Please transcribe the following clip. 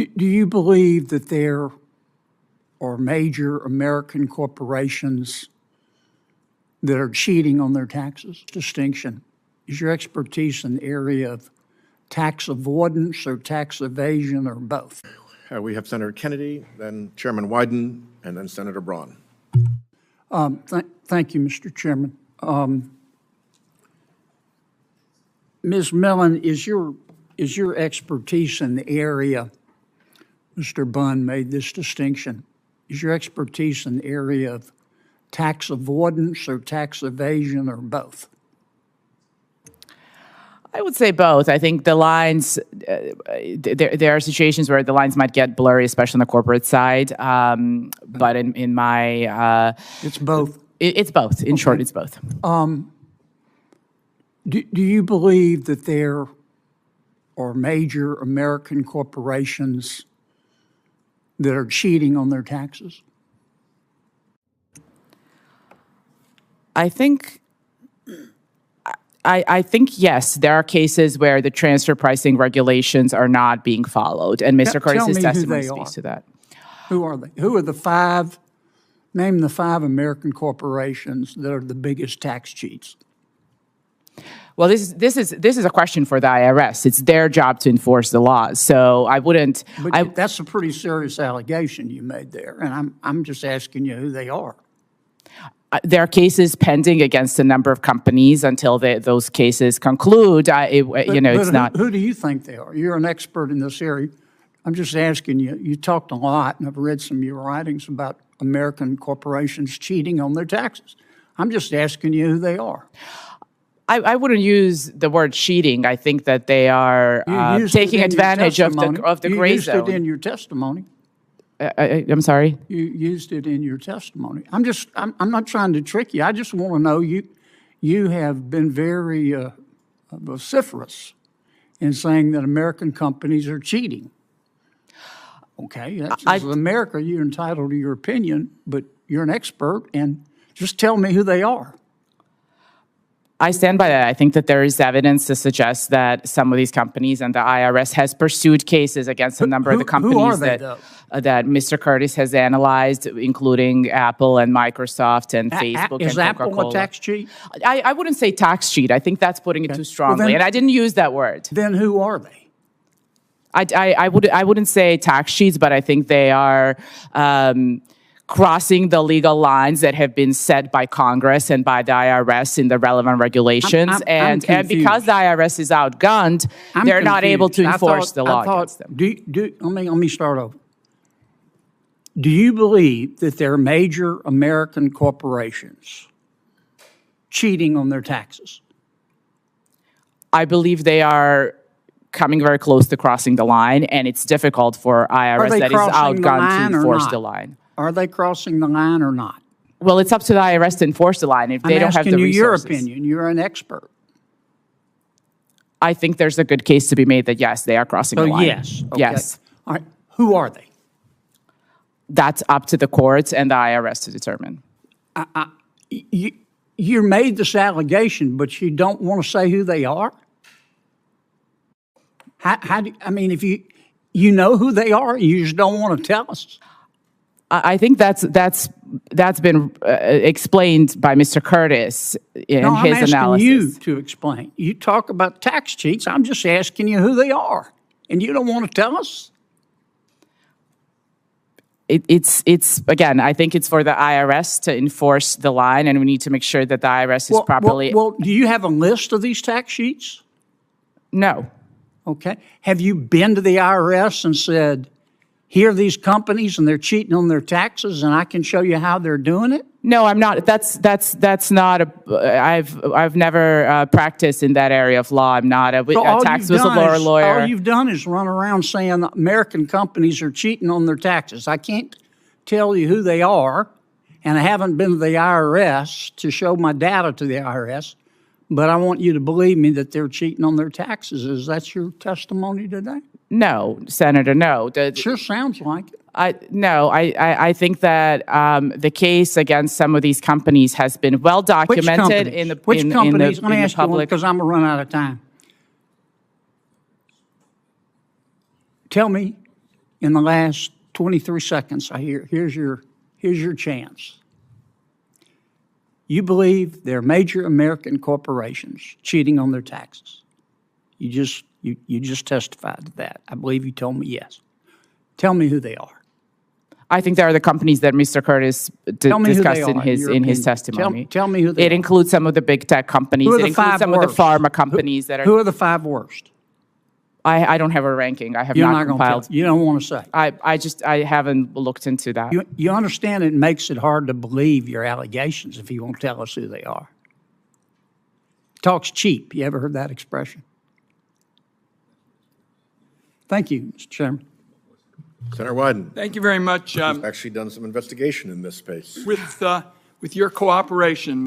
Do you believe that there are major American corporations that are cheating on their taxes? Distinction. Is your expertise in the area of tax avoidance or tax evasion or both? We have Senator Kennedy, then Chairman Wyden, and then Senator Braun. Thank you, Mr. Chairman. Ms. Millen, is your expertise in the area, Mr. Bunn made this distinction, is your expertise in the area of tax avoidance or tax evasion or both? I would say both. I think the lines, there are situations where the lines might get blurry, especially on the corporate side. But in my... it's both? It's both. In short, it's both. Do you believe that there are major American corporations that are cheating on their taxes? I think yes, there are cases where the transfer pricing regulations are not being followed, and Mr. Curtis's testimony speaks to that. Who are they? Who are the five? Name the five American corporations that are the biggest tax cheats. Well, this is a question for the IRS. It's their job to enforce the laws. So I wouldn't. But that's a pretty serious allegation you made there, and I'm just asking you who they are. There are cases pending against a number of companies until those cases conclude. It's not. Who do you think they are? You're an expert in this area. I'm just asking you. You talked a lot, and I've read some of your writings about American corporations cheating on their taxes. I'm just asking you who they are. I wouldn't use the word cheating. I think that they are taking advantage of the gray zone. You used it in your testimony. I'm sorry? You used it in your testimony. I'm not trying to trick you. I just want to know you have been very vociferous in saying that American companies are cheating. Okay, that's America. You're entitled to your opinion, but you're an expert, and just tell me who they are. I stand by that. I think that there is evidence to suggest that some of these companies and the IRS has pursued cases against a number of the companies that Mr. Curtis has analyzed, including Apple and Microsoft and Facebook and Coca-Cola. Is Apple a tax cheat? I wouldn't say tax cheat. I think that's putting it too strongly, and I didn't use that word. Then who are they? I wouldn't say tax cheats, but I think they are crossing the legal lines that have been set by Congress and by the IRS in the relevant regulations. And because the IRS is outgunned, they're not able to enforce the law against them. Let me start over. Do you believe that there are major American corporations cheating on their taxes? I believe they are coming very close to crossing the line, and it's difficult for IRS that is outgunned to enforce the line. Are they crossing the line or not? Well, it's up to the IRS to enforce the line if they don't have the resources. I'm asking you your opinion. You're an expert. I think there's a good case to be made that, yes, they are crossing the line. Yes. Okay. Yes. All right. Who are they? That's up to the courts and the IRS to determine. You made this allegation, but you don't want to say who they are? If you know who they are, you just don't want to tell us? I think that's been explained by Mr. Curtis in his analysis. I'm asking you to explain. You talk about tax cheats. I'm just asking you who they are, and you don't want to tell us? It's again, I think it's for the IRS to enforce the line, and we need to make sure that the IRS is properly... Well, do you have a list of these tax sheets? No. Okay. Have you been to the IRS and said, here are these companies and they're cheating on their taxes and I can show you how they're doing it? No, I'm not. That's not I've never practiced in that area of law. I'm not a tax whistleblower lawyer. All you've done is run around saying that American companies are cheating on their taxes. I can't tell you who they are, and I haven't been to the IRS to show my data to the IRS, but I want you to believe me that they're cheating on their taxes. Is that your testimony today? No, Senator, no. Sure sounds like it. I think that the case against some of these companies has been well documented in the Which companies? Let me ask public. you because I'm going to run out of time. Tell me in the last 23 seconds, here's your chance. You believe there are major American corporations cheating on their taxes. You just testified to that. I believe you told me yes. Tell me who they are. I think there are the companies that Mr. Curtis Tell me who they discussed in are, his your in his opinion. testimony. Tell me who they It are. includes some of the big tech companies. Who are It the includes five some worst? of the pharma companies that are. Who are the 5 worst? I don't have a ranking. I have You're not not going to compiled. tell. You don't want to say. I haven't looked into that. You understand it makes it hard to believe your allegations if you won't tell us who they are. Talk's cheap. You ever heard that expression? Thank you, Mr. Chairman. Senator Wyden, Thank you very much. you've actually done some investigation in this space. With your cooperation,